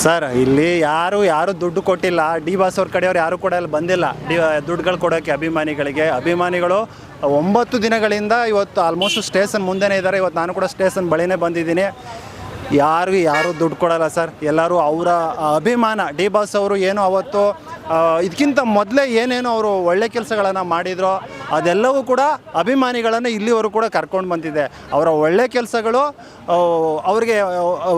Sir ಇಲ್ಲಿ ಯಾರು ದುಡ್ಡು ಕೊಟ್ಟಿಲ್ಲ. ಡಿ ಬಾಸ್ ಅವ್ರ ಕಡೆಯವ್ರು ಯಾರು ಕೂಡ ಅಲ್ಲಿ ಬಂದಿಲ್ಲ ದುಡ್ಡುಗಳು ಕೊಡೋಕ್ಕೆ ಅಭಿಮಾನಿಗಳು 9 ದಿನಗಳಿಂದ ಇವತ್ತು ಆಲ್ಮೋಸ್ಟ್ ಸ್ಟೇಷನ್ ಮುಂದೆನೇ ಇದ್ದಾರೆ. ಇವತ್ತು ನಾನು ಕೂಡ ಸ್ಟೇಷನ್ ಬಳಿನೇ ಬಂದಿದ್ದೀನಿ. ಯಾರು ದುಡ್ಡು ಕೊಡಲ್ಲ ಸರ್. ಎಲ್ಲರೂ ಅವರ ಅಭಿಮಾನ. ಡಿ ಬಾಸ್ ಅವರು ಏನು ಅವತ್ತು ಇದಕ್ಕಿಂತ ಮೊದಲೇ ಏನೇನು ಅವರು ಒಳ್ಳೆ ಕೆಲಸಗಳನ್ನು ಮಾಡಿದ್ರು ಅದೆಲ್ಲವೂ ಕೂಡ ಅಭಿಮಾನಿಗಳನ್ನು ಇಲ್ಲಿವರು ಕೂಡ ಕರ್ಕೊಂಡು ಬಂದಿದೆ. ಅವರ ಒಳ್ಳೆ ಕೆಲಸಗಳು ಅವ್ರಿಗೆ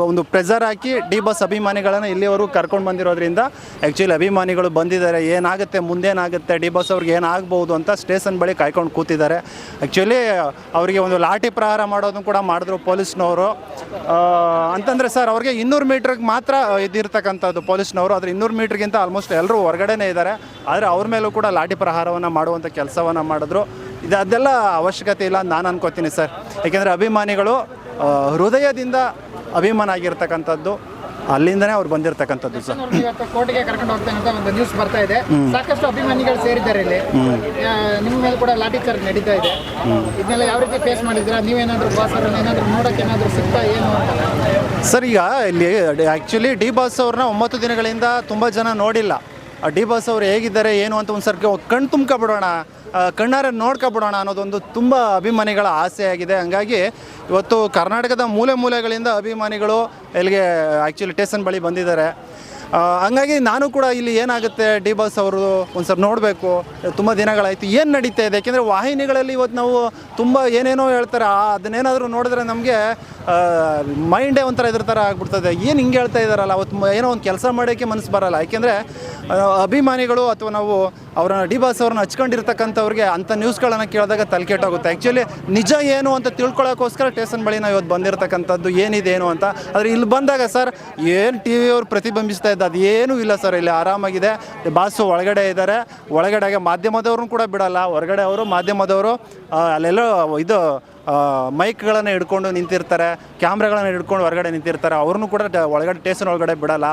ಒಂದು ಪ್ರೆಷರ್ ಹಾಕಿ ಡಿ ಬಾಸ್ ಅಭಿಮಾನಿಗಳನ್ನು ಇಲ್ಲಿವರು ಕರ್ಕೊಂಡು ಬಂದಿರೋದ್ರಿಂದ ಆ್ಯಕ್ಚುಲಿ ಅಭಿಮಾನಿಗಳು ಬಂದಿದ್ದಾರೆ. ಏನಾಗುತ್ತೆ ಮುಂದೇನಾಗುತ್ತೆ, ಡಿ ಬಾಸ್ ಅವ್ರಿಗೆ ಏನಾಗ್ಬೋದು ಅಂತ ಸ್ಟೇಷನ್ ಬಳಿ ಕಾಯ್ಕೊಂಡು ಕೂತಿದ್ದಾರೆ. ಆ್ಯಕ್ಚುಲಿ ಅವರಿಗೆ ಒಂದು ಲಾಠಿ ಪ್ರಹಾರ ಮಾಡೋದನ್ನು ಕೂಡ ಮಾಡಿದ್ರು ಪೊಲೀಸ್ನವರು. ಅಂತಂದರೆ ಸರ್ ಅವ್ರಿಗೆ 200 ಮೀಟ್ರಿಗೆ ಮಾತ್ರ ಇದಿರ್ತಕ್ಕಂಥದ್ದು ಪೊಲೀಸ್ನವರು. ಆದರೆ 200 ಮೀಟ್ರಿಗಿಂತ ಆಲ್ಮೋಸ್ಟ್ ಎಲ್ಲರೂ ಹೊರಗಡೆನೇ ಇದ್ದಾರೆ. ಆದರೆ ಅವ್ರ ಮೇಲೂ ಕೂಡ ಲಾಠಿ ಪ್ರಹಾರವನ್ನು ಮಾಡುವಂಥ ಕೆಲಸವನ್ನು ಮಾಡಿದ್ರು. ಅದೆಲ್ಲ ಅವಶ್ಯಕತೆ ಇಲ್ಲ ಅಂತ ನಾನು ಅನ್ಕೋತೀನಿ ಸರ್. ಏಕೆಂದರೆ ಅಭಿಮಾನಿಗಳು ಹೃದಯದಿಂದ ಅಭಿಮಾನ ಆಗಿರ್ತಕ್ಕಂಥದ್ದು, ಅಲ್ಲಿಂದನೇ ಅವ್ರು ಬಂದಿರತಕ್ಕಂಥದ್ದು ಸರ್. ಕೋರ್ಟ್ಗೆ ಕರ್ಕೊಂಡು ಹೋಗ್ತಾನೆ ಅಂತ ಒಂದು ನ್ಯೂಸ್ ಬರ್ತಾ ಇದೆ. ಸಾಕಷ್ಟು ಅಭಿಮಾನಿಗಳು ಸೇರಿದ್ದಾರೆ ಇಲ್ಲಿ. ನಿಮ್ಮ ಮೇಲೆ ಕೂಡ ಲಾಠಿ ಚಾರ್ಜ್ ನಡೀತಾ ಇದೆ. ಇದನ್ನೆಲ್ಲ ಯಾವ ರೀತಿ ಫೇಸ್ ಮಾಡಿದ್ರಾ? ನೀವೇನಾದರೂ ಬಾಸ್ ಅವ್ರನ್ನ ಏನಾದರೂ ನೋಡೋಕೆ ಏನಾದರೂ ಸಿಗ್ತಾ ಏನು ಅಂತ ಸರ್? ಈಗ ಇಲ್ಲಿ ಆ್ಯಕ್ಚುಲಿ ಡಿ ಬಾಸ್ ಅವ್ರನ್ನ 9 ದಿನಗಳಿಂದ ತುಂಬ ಜನ ನೋಡಿಲ್ಲ. ಡಿ ಬಾಸ್ ಅವ್ರು ಹೇಗಿದ್ದಾರೆ ಏನು ಅಂತ ಒಂದು ಸರ್ತಿ ಕಣ್ಣು ತುಂಬ್ಕೊಬಿಡೋಣ, ಕಣ್ಣಾರೆ ನೋಡ್ಕೊಬಿಡೋಣ ಅನ್ನೋದೊಂದು ತುಂಬ ಅಭಿಮಾನಿಗಳ ಆಸೆ ಆಗಿದೆ. ಹಂಗಾಗಿ ಇವತ್ತು ಕರ್ನಾಟಕದ ಮೂಲೆಗಳಿಂದ ಅಭಿಮಾನಿಗಳು ಇಲ್ಲಿಗೆ ಆ್ಯಕ್ಚುಲಿ ಸ್ಟೇಷನ್ ಬಳಿ ಬಂದಿದ್ದಾರೆ. ಹಂಗಾಗಿ ನಾನು ಕೂಡ ಇಲ್ಲಿ ಏನಾಗುತ್ತೆ ಡಿ ಬಾಸ್ ಅವರು ಒಂದು ಸ್ವಲ್ಪ ನೋಡಬೇಕು. ತುಂಬ ದಿನಗಳಾಯಿತು ಏನು ನಡೀತಾ ಇದೆ. ಯಾಕೆಂದರೆ ವಾಹಿನಿಗಳಲ್ಲಿ ಇವತ್ತು ನಾವು ತುಂಬ ಏನೇನೋ ಹೇಳ್ತಾರೆ. ಅದನ್ನೇನಾದರೂ ನೋಡಿದ್ರೆ ನಮಗೆ ಮೈಂಡೇ ಒಂಥರ ಇದ್ರ ಥರ ಆಗ್ಬಿಡ್ತದೆ. ಏನು ಹಿಂಗೆ ಹೇಳ್ತಾ ಇದ್ದಾರಲ್ಲ, ಅವತ್ತು ಏನೋ ಒಂದು ಕೆಲಸ ಮಾಡೋಕ್ಕೆ ಮನಸ್ಸು ಬರೋಲ್ಲ. ಯಾಕೆಂದರೆ ಅಭಿಮಾನಿಗಳು ಅಥವಾ ನಾವು ಅವ್ರನ್ನ ಡಿ ಬಾಸ್ ಅವ್ರನ್ನ ಹಚ್ಕೊಂಡಿರ್ತಕ್ಕಂಥವ್ರಿಗೆ ಅಂಥ ನ್ಯೂಸ್ಗಳನ್ನು ಕೇಳಿದಾಗ ತಲೆ ಕೆಟ್ಟೋಗುತ್ತೆ. ಆ್ಯಕ್ಚುಲಿ ನಿಜ ಏನು ಅಂತ ತಿಳ್ಕೊಳ್ಳೋಕ್ಕೋಸ್ಕರ ಸ್ಟೇಷನ್ ಬಳಿ ನಾವು ಇವತ್ತು ಬಂದಿರತಕ್ಕಂಥದ್ದು ಏನಿದೆ ಏನು ಅಂತ. ಆದರೆ ಇಲ್ಲಿ ಬಂದಾಗ ಸರ್ ಏನು ಟಿ ವಿ ಅವ್ರು ಪ್ರತಿಬಿಂಬಿಸ್ತಾ ಇದ್ದ ಅದು ಏನೂ ಇಲ್ಲ ಸರ್. ಇಲ್ಲಿ ಆರಾಮಾಗಿದೆ. ಬಾಸು ಒಳಗಡೆ ಇದ್ದಾರೆ. ಒಳಗಡೆಗೆ ಮಾಧ್ಯಮದವ್ರನ್ನೂ ಕೂಡ ಬಿಡಲ್ಲ. ಹೊರಗಡೆ ಅವರು ಮಾಧ್ಯಮದವರು ಅಲ್ಲೆಲ್ಲ ಇದು ಮೈಕ್ಗಳನ್ನು ಹಿಡ್ಕೊಂಡು ನಿಂತಿರ್ತಾರೆ, ಕ್ಯಾಮ್ರಾಗಳನ್ನು ಹಿಡ್ಕೊಂಡು ಹೊರಗಡೆ ನಿಂತಿರ್ತಾರೆ. ಅವ್ರನ್ನೂ ಕೂಡ ಒಳಗಡೆ ಸ್ಟೇಷನ್ ಒಳಗಡೆ ಬಿಡಲ್ಲ.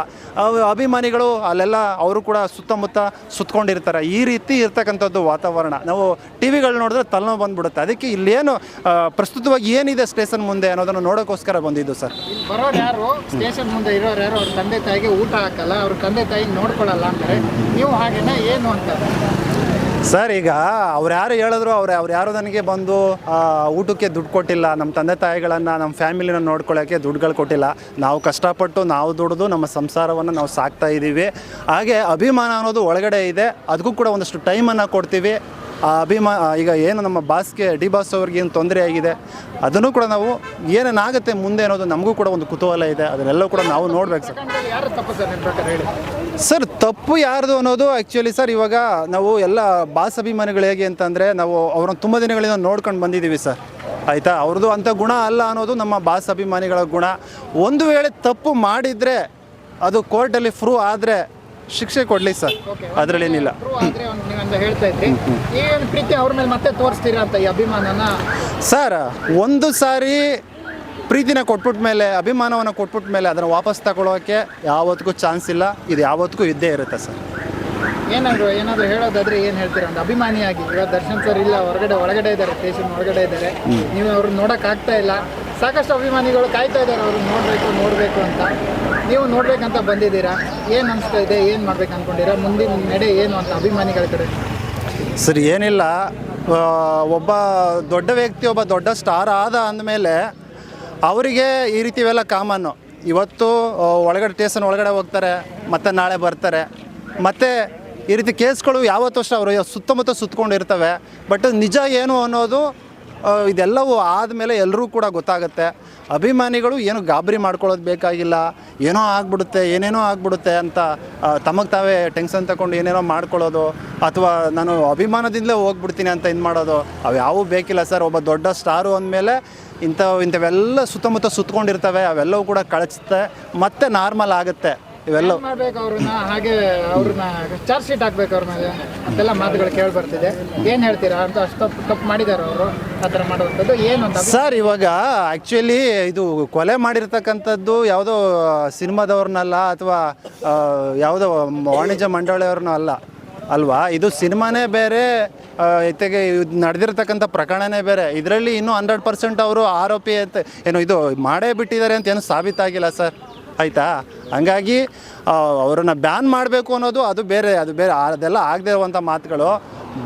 ಅಭಿಮಾನಿಗಳು ಅಲ್ಲೆಲ್ಲ ಅವರು ಕೂಡ ಸುತ್ತಮುತ್ತ ಸುತ್ತಕೊಂಡಿರ್ತಾರೆ. ಈ ರೀತಿ ಇರ್ತಕ್ಕಂಥದ್ದು ವಾತಾವರಣ ನಾವು ಟಿ ವಿಗಳು ನೋಡಿದ್ರೆ ತಲೆನೋವು ಬಂದುಬಿಡುತ್ತೆ. ಅದಕ್ಕೆ ಇಲ್ಲೇನು ಪ್ರಸ್ತುತವಾಗಿ ಏನಿದೆ ಸ್ಟೇಷನ್ ಮುಂದೆ ಅನ್ನೋದನ್ನು ನೋಡೋಕ್ಕೋಸ್ಕರ ಬಂದಿದ್ದು ಸರ್. ಬರೋರು ಯಾರು ಸ್ಟೇಷನ್ ಮುಂದೆ ಇರೋರು ಯಾರು ಅವ್ರ ತಂದೆ ತಾಯಿಗೆ ಊಟ ಹಾಕಲ್ಲ, ಅವ್ರ ತಂದೆ ತಾಯಿಗೆ ನೋಡ್ಕೊಳ್ಳಲ್ಲ ಅಂತಾರೆ. ನೀವು ಹಾಗೇನ ಏನು ಅಂತ ಸರ್? ಈಗ ಅವ್ರು ಯಾರು ಹೇಳಿದ್ರು ಅವ್ರು ಯಾರು ನನಗೆ ಬಂದು ಊಟಕ್ಕೆ ದುಡ್ಡು ಕೊಟ್ಟಿಲ್ಲ. ನಮ್ಮ ತಂದೆ ತಾಯಿಗಳನ್ನು ನಮ್ಮ ಫ್ಯಾಮಿಲಿನ ನೋಡ್ಕೊಳ್ಳೋಕ್ಕೆ ದುಡ್ಡುಗಳು ಕೊಟ್ಟಿಲ್ಲ. ನಾವು ಕಷ್ಟಪಟ್ಟು ನಾವು ದುಡಿದು ನಮ್ಮ ಸಂಸಾರವನ್ನು ನಾವು ಸಾಕ್ತಾ ಇದ್ದೀವಿ. ಹಾಗೆ ಅಭಿಮಾನ ಅನ್ನೋದು ಒಳಗಡೆ ಇದೆ. ಅದಕ್ಕೂ ಕೂಡ ಒಂದಷ್ಟು ಟೈಮನ್ನು ಕೊಡ್ತೀವಿ. ಈಗ ಏನು ನಮ್ಮ ಬಾಸ್ಗೆ ಡಿ ಬಾಸ್ ಅವ್ರಿಗೆ ಏನು ತೊಂದರೆ ಆಗಿದೆ ಅದನ್ನು ಕೂಡ ನಾವು ಏನೇನಾಗುತ್ತೆ ಮುಂದೆ ಅನ್ನೋದು ನಮಗೂ ಕೂಡ ಒಂದು ಕುತೂಹಲ ಇದೆ. ಅದನ್ನೆಲ್ಲ ಕೂಡ ನಾವು ನೋಡ್ಬೇಕು ಸರ್. ಸರ್ ತಪ್ಪು ಯಾರ್ದು ಅನ್ನೋದು ಆ್ಯಕ್ಚುಲಿ ಸರ್ ಇವಾಗ ನಾವು ಎಲ್ಲ ಬಾಸ್ ಅಭಿಮಾನಿಗಳು ಹೇಗೆ ಅಂತಂದರೆ ನಾವು ಅವ್ರನ್ನ ತುಂಬ ದಿನಗಳಿಂದ ನೋಡ್ಕೊಂಡು ಬಂದಿದ್ದೀವಿ ಸರ್. ಆಯಿತಾ? ಅವ್ರದ್ದು ಅಂಥ ಗುಣ ಅಲ್ಲ ಅನ್ನೋದು ನಮ್ಮ ಬಾಸ್ ಅಭಿಮಾನಿಗಳ ಗುಣ. ಒಂದು ವೇಳೆ ತಪ್ಪು ಮಾಡಿದರೆ ಅದು ಕೋರ್ಟಲ್ಲಿ ಪ್ರೂವ್ ಆದರೆ ಶಿಕ್ಷೆ ಕೊಡಲಿ ಸರ್, ಅದರಲ್ಲಿ ಏನಿಲ್ಲ. ಹೇಳ್ತಾ ಇದ್ರಿ ಏನು ಪ್ರೀತಿ ಅವ್ರ ಮೇಲೆ ಮತ್ತೆ ತೋರಿಸ್ತೀರಾ ಅಂತ ಈ ಅಭಿಮಾನನ? ಸರ್ ಒಂದು ಸಾರಿ ಪ್ರೀತಿನ ಕೊಟ್ಬಿಟ್ಟ ಮೇಲೆ, ಅಭಿಮಾನವನ್ನು ಕೊಟ್ಬಿಟ್ಟ ಮೇಲೆ ಅದನ್ನು ವಾಪಸ್ ತಗೊಳ್ಳೋಕ್ಕೆ ಯಾವತ್ತಿಗೂ ಚಾನ್ಸ್ ಇಲ್ಲ. ಇದು ಯಾವತ್ತಿಗೂ ಇದ್ದೇ ಇರುತ್ತೆ ಸರ್. ಏನಾದರೂ ಹೇಳೋದಾದ್ರೆ ಏನು ಹೇಳ್ತೀರಾ? ಒಂದು ಅಭಿಮಾನಿಯಾಗಿ ಇವಾಗ ದರ್ಶನ್ ಸರ್ ಇಲ್ಲ, ಒಳಗಡೆ ಇದ್ದಾರೆ, ಸ್ಟೇಷನ್ ಒಳಗಡೆ ಇದ್ದಾರೆ, ನೀವು ಅವ್ರನ್ನ ನೋಡೋಕ್ಕಾಗ್ತಾ ಇಲ್ಲ. ಸಾಕಷ್ಟು ಅಭಿಮಾನಿಗಳು ಕಾಯ್ತಾ ಇದ್ದಾರೆ ಅವ್ರನ್ನ ನೋಡಬೇಕು ಅಂತ. ನೀವು ನೋಡ್ಬೇಕಂತ ಬಂದಿದ್ದೀರಾ. ಏನು ಅನಿಸ್ತಾ ಇದೆ? ಏನು ಮಾಡ್ಬೇಕು ಅಂದ್ಕೊಂಡಿರಾ? ಮುಂದಿನ ನಡೆ ಏನು ಅಂತ ಅಭಿಮಾನಿಗಳ ಕಡೆ? ಸರ್ ಏನಿಲ್ಲ, ಒಬ್ಬ ದೊಡ್ಡ ವ್ಯಕ್ತಿ, ಒಬ್ಬ ದೊಡ್ಡ ಸ್ಟಾರ್ ಆದ ಅಂದಮೇಲೆ ಅವರಿಗೆ ಈ ರೀತಿವೆಲ್ಲ ಕಾಮನ್ನು. ಇವತ್ತು ಒಳಗಡೆ ಸ್ಟೇಷನ್ ಒಳಗಡೆ ಹೋಗ್ತಾರೆ, ಮತ್ತು ನಾಳೆ ಬರ್ತಾರೆ. ಮತ್ತು ಈ ರೀತಿ ಕೇಸ್ಗಳು ಯಾವತ್ತೂ ಅಷ್ಟೇ ಅವರು ಸುತ್ತಮುತ್ತ ಸುತ್ತಕೊಂಡಿರ್ತವೆ. ಬಟ್ ನಿಜ ಏನು ಅನ್ನೋದು ಇದೆಲ್ಲವೂ ಆದಮೇಲೆ ಎಲ್ಲರೂ ಕೂಡ ಗೊತ್ತಾಗುತ್ತೆ. ಅಭಿಮಾನಿಗಳು ಏನು ಗಾಬರಿ ಮಾಡ್ಕೊಳ್ಳೋದು ಬೇಕಾಗಿಲ್ಲ. ಏನೇನೋ ಆಗ್ಬಿಡುತ್ತೆ ಅಂತ ತಮಗೆ ತಾವೇ ಟೆನ್ಷನ್ ತಗೊಂಡು ಏನೇನೋ ಮಾಡ್ಕೊಳ್ಳೋದು, ಅಥವಾ ನಾನು ಅಭಿಮಾನದಿಂದಲೇ ಹೋಗ್ಬಿಡ್ತೀನಿ ಅಂತ ಇದು ಮಾಡೋದು ಅವು ಯಾವೂ ಬೇಕಿಲ್ಲ ಸರ್. ಒಬ್ಬ ದೊಡ್ಡ ಸ್ಟಾರು ಅಂದಮೇಲೆ ಇಂಥವೆಲ್ಲ ಸುತ್ತಮುತ್ತ ಸುತ್ತಕೊಂಡಿರ್ತವೆ. ಅವೆಲ್ಲವೂ ಕೂಡ ಕಳಿಸುತ್ತೆ, ಮತ್ತೆ ನಾರ್ಮಲ್ ಆಗುತ್ತೆ. ಇವೆಲ್ಲ ಮಾಡ್ಬೇಕು ಅವ್ರನ್ನ, ಹಾಗೆ ಅವ್ರನ್ನ ಚಾರ್ಜ್ ಶೀಟ್ ಹಾಕ್ಬೇಕು ಅವ್ರ ಮೇಲೆ ಅಂತೆಲ್ಲ ಮಾತುಗಳು ಕೇಳಿ ಬರ್ತಿದೆ. ಏನು ಹೇಳ್ತೀರಾ ಅಂತ? ಅಷ್ಟು ತಪ್ಪು ಮಾಡಿದ್ದಾರೆ ಅವರು ಆ ಥರ ಮಾಡುವಂಥದ್ದು ಏನು ಅಂತ ಸರ್? ಇವಾಗ ಆ್ಯಕ್ಚುಲಿ ಇದು ಕೊಲೆ ಮಾಡಿರ್ತಕ್ಕಂಥದ್ದು ಯಾವುದೋ ಸಿನಿಮಾದವ್ರನ್ನಲ್ಲ, ಅಥವಾ ಯಾವುದೋ ವಾಣಿಜ್ಯ ಮಂಡಳಿಯವ್ರನ್ನೂ ಅಲ್ವಾ. ಇದು ಸಿನಿಮಾನೇ ಬೇರೆ, ಜೊತೆಗೆ ನಡೆದಿರ್ತಕ್ಕಂಥ ಪ್ರಕರಣನೇ ಬೇರೆ. ಇದರಲ್ಲಿ ಇನ್ನೂ 100% ಅವರು ಆರೋಪಿ ಅಂತ ಇದು ಮಾಡೇ ಬಿಟ್ಟಿದ್ದಾರೆ ಅಂತ ಏನು ಸಾಬೀತಾಗಿಲ್ಲ ಸರ್. ಆಯಿತಾ. ಹಂಗಾಗಿ ಅವರನ್ನು ಬ್ಯಾನ್ ಮಾಡಬೇಕು ಅನ್ನೋದು ಅದು ಬೇರೆ ಅದೆಲ್ಲ ಆಗದೆ ಇರುವಂಥ ಮಾತುಗಳು.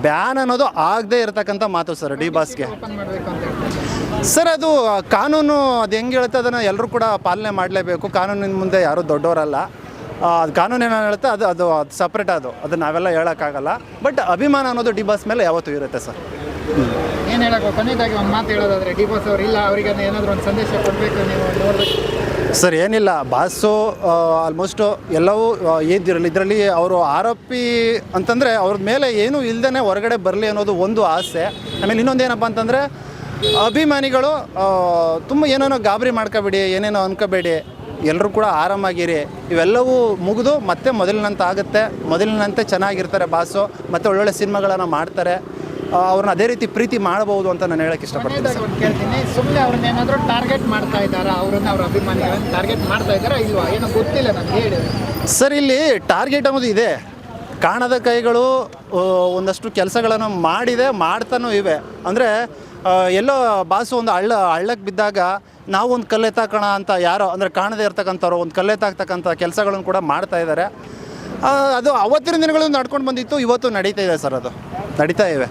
ಬ್ಯಾನ್ ಅನ್ನೋದು ಆಗದೆ ಇರತಕ್ಕಂಥ ಮಾತು ಸರ್ ಡಿ ಬಾಸ್ಗೆ. ಓಪನ್ ಮಾಡಬೇಕು ಅಂತ ಹೇಳ್ತಾರೆ. ಸರ್ ಅದು ಕಾನೂನು ಅದು ಹೆಂಗೆ ಹೇಳುತ್ತೆ ಅದನ್ನು ಎಲ್ಲರೂ ಕೂಡ ಪಾಲನೆ ಮಾಡಲೇಬೇಕು. ಕಾನೂನಿನ ಮುಂದೆ ಯಾರೂ ದೊಡ್ಡವರಲ್ಲ. ಅದು ಕಾನೂನು ಏನೋ ಹೇಳುತ್ತೆ ಅದು ಸಪ್ರೇಟ್, ಅದು ನಾವೆಲ್ಲ ಹೇಳೋಕ್ಕಾಗಲ್ಲ. ಬಟ್ ಅಭಿಮಾನ ಅನ್ನೋದು ಡಿ ಬಾಸ್ ಮೇಲೆ ಯಾವತ್ತೂ ಇರುತ್ತೆ ಸರ್. ಏನು ಹೇಳೋಕೆ ಕೊನೆಯದಾಗಿ ಒಂದು ಮಾತು ಹೇಳೋದಾದರೆ ಡಿ ಬಾಸ್ ಅವರು ಇಲ್ಲ, ಅವರಿಗೆ ಏನಾದರೂ ಒಂದು ಸಂದೇಶ ಕೊಡಬೇಕು, ನೀವು ನೋಡಬೇಕು. ಸರ್ ಏನಿಲ್ಲ, ಬಾಸು ಆಲ್ಮೋಸ್ಟು ಎಲ್ಲವೂ ಇದರಲ್ಲಿ ಅವರು ಆರೋಪಿ ಅಂತಂದರೆ ಅವ್ರ ಮೇಲೆ ಏನೂ ಇಲ್ದೇ ಹೊರಗಡೆ ಬರಲಿ ಅನ್ನೋದು ಒಂದು ಆಸೆ. ಆಮೇಲೆ ಇನ್ನೊಂದು ಏನಪ್ಪ ಅಂತಂದರೆ ಅಭಿಮಾನಿಗಳು ತುಂಬ ಏನೇನೋ ಗಾಬರಿ ಮಾಡ್ಕೋಬೇಡಿ, ಏನೇನೋ ಅನ್ಕೋಬೇಡಿ, ಎಲ್ಲರೂ ಕೂಡ ಆರಾಮಾಗಿರಿ. ಇವೆಲ್ಲವೂ ಮುಗಿದು ಮತ್ತೆ ಮೊದಲಿನಂತೆ ಚೆನ್ನಾಗಿರ್ತಾರೆ ಬಾಸು. ಮತ್ತು ಒಳ್ಳೊಳ್ಳೆ ಸಿನಿಮಾಗಳನ್ನು ಮಾಡ್ತಾರೆ. ಅವ್ರನ್ನ ಅದೇ ರೀತಿ ಪ್ರೀತಿ ಮಾಡಬಹುದು ಅಂತ ನಾನು ಹೇಳಕ್ಕೆ ಇಷ್ಟಪಡ್ತೀನಿ ಸರ್. ಕೇಳ್ತೀನಿ, ಸುಮ್ಮನೆ ಅವ್ರನ್ನ ಏನಾದರೂ ಟಾರ್ಗೆಟ್ ಮಾಡ್ತಾ ಇದ್ದಾರಾ? ಅವ್ರ ಅಭಿಮಾನಿಗಳನ್ನು ಟಾರ್ಗೆಟ್ ಮಾಡ್ತಾ ಇದ್ದಾರಾ ಇಲ್ವಾ? ಏನೋ ಗೊತ್ತಿಲ್ಲ ನನಗೆ, ಹೇಳಿ ಸರ್. ಇಲ್ಲಿ ಟಾರ್ಗೆಟ್ ಅನ್ನೋದು ಇದೆ. ಕಾಣದ ಕೈಗಳು ಒಂದಷ್ಟು ಕೆಲಸಗಳನ್ನು ಮಾಡ್ತಾನೂ ಇವೆ. ಅಂದರೆ ಎಲ್ಲೋ ಬಾಸು ಒಂದು ಹಳ್ಳಕ್ಕೆ ಬಿದ್ದಾಗ ನಾವು ಒಂದು ಕಲ್ಲೆತ್ತಾಕೋಣ ಅಂತ ಯಾರೋ ಅಂದರೆ ಕಾಣದೇ ಇರ್ತಕ್ಕಂಥವ್ರು ಒಂದು ಕಲ್ಲೆತ್ತಾಕ್ತಕ್ಕಂಥ ಕೆಲಸಗಳನ್ನು ಕೂಡ ಮಾಡ್ತಾ ಇದ್ದಾರೆ. ಅದು ಅವತ್ತಿನ ದಿನಗಳು ನಡ್ಕೊಂಡು ಬಂದಿತ್ತು, ಇವತ್ತು ನಡೀತಾ ಇದೆ ಸರ್, ಅದು ನಡೀತಾ ಇವೆ.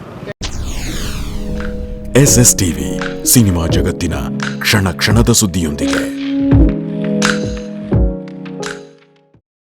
SS ಟಿವಿ ಸಿನಿಮಾ ಜಗತ್ತಿನ ಕ್ಷಣ ಕ್ಷಣದ ಸುದ್ದಿಯೊಂದಿಗೆ.